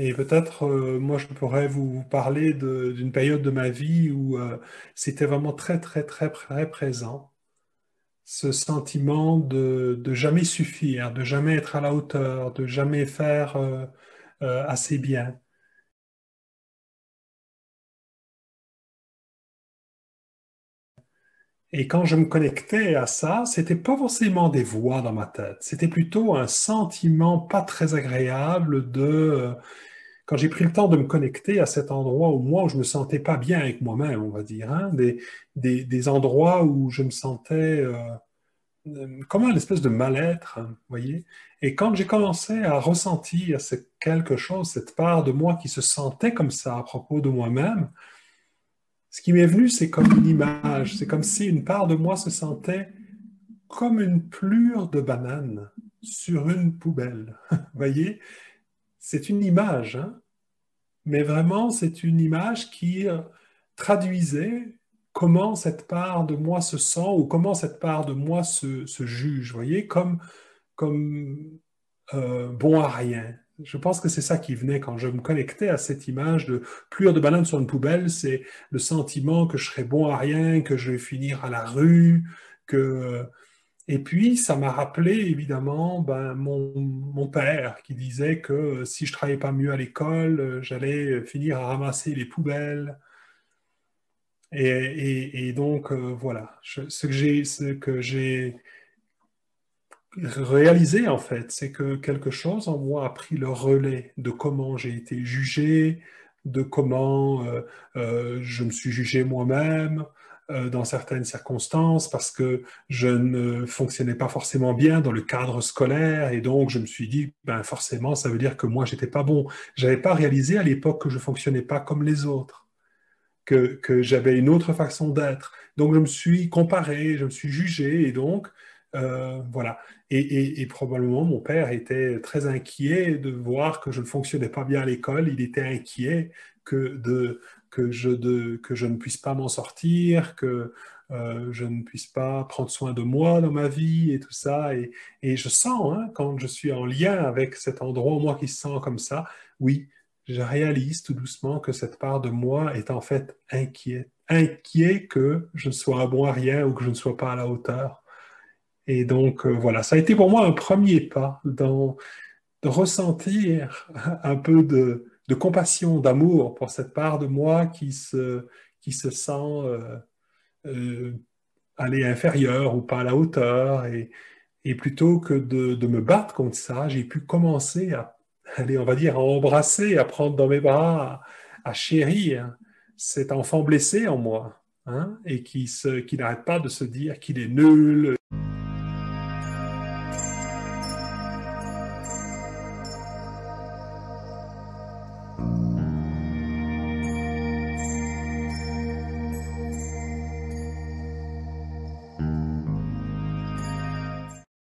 Et peut-être, moi, je pourrais vous parler d'une période de ma vie où c'était vraiment très, très, très, très présent. Ce sentiment de jamais suffire, de jamais être à la hauteur, de jamais faire assez bien. Et quand je me connectais à ça, c'était pas forcément des voix dans ma tête, c'était plutôt un sentiment pas très agréable quand j'ai pris le temps de me connecter à cet endroit où moi, où je me sentais pas bien avec moi-même, on va dire, hein, des endroits où je me sentais comme une espèce de mal-être, hein, vous voyez. Et quand j'ai commencé à ressentir quelque chose, cette part de moi qui se sentait comme ça à propos de moi-même, ce qui m'est venu, c'est comme une image, c'est comme si une part de moi se sentait comme une plure de banane sur une poubelle. Vous voyez, c'est une image, hein. Mais vraiment, c'est une image qui traduisait comment cette part de moi se sent ou comment cette part de moi se juge, vous voyez, comme bon à rien. Je pense que c'est ça qui venait quand je me connectais à cette image de pluie de banane sur une poubelle, c'est le sentiment que je serais bon à rien, que je vais finir à la rue, que et puis, ça m'a rappelé évidemment mon père qui disait que si je travaillais pas mieux à l'école, j'allais finir à ramasser les poubelles. Et donc, voilà, ce que j'ai réalisé en fait, c'est que quelque chose en moi a pris le relais de comment j'ai été jugé, de comment je me suis jugé moi-même dans certaines circonstances parce que je ne fonctionnais pas forcément bien dans le cadre scolaire et donc je me suis dit ben forcément ça veut dire que moi j'étais pas bon. J'avais pas réalisé à l'époque que je fonctionnais pas comme les autres, que j'avais une autre façon d'être. Donc je me suis comparé, je me suis jugé, et donc voilà. Et probablement mon père était très inquiet de voir que je ne fonctionnais pas bien à l'école. Il était inquiet que je ne puisse pas m'en sortir, que je ne puisse pas prendre soin de moi dans ma vie et tout ça. Et je sens, hein, quand je suis en lien avec cet endroit, moi qui se sent comme ça, oui, je réalise tout doucement que cette part de moi est en fait inquiet que je ne sois bon à rien ou que je ne sois pas à la hauteur. Et donc, voilà, ça a été pour moi un premier pas dans de ressentir un peu de compassion, d'amour pour cette part de moi qui se sent euh, aller inférieure ou pas à la hauteur. Et plutôt que de me battre contre ça, j'ai pu commencer à, aller, on va dire, à embrasser, à prendre dans mes bras, à chérir cet enfant blessé en moi, hein, et qui n'arrête pas de se dire qu'il est nul.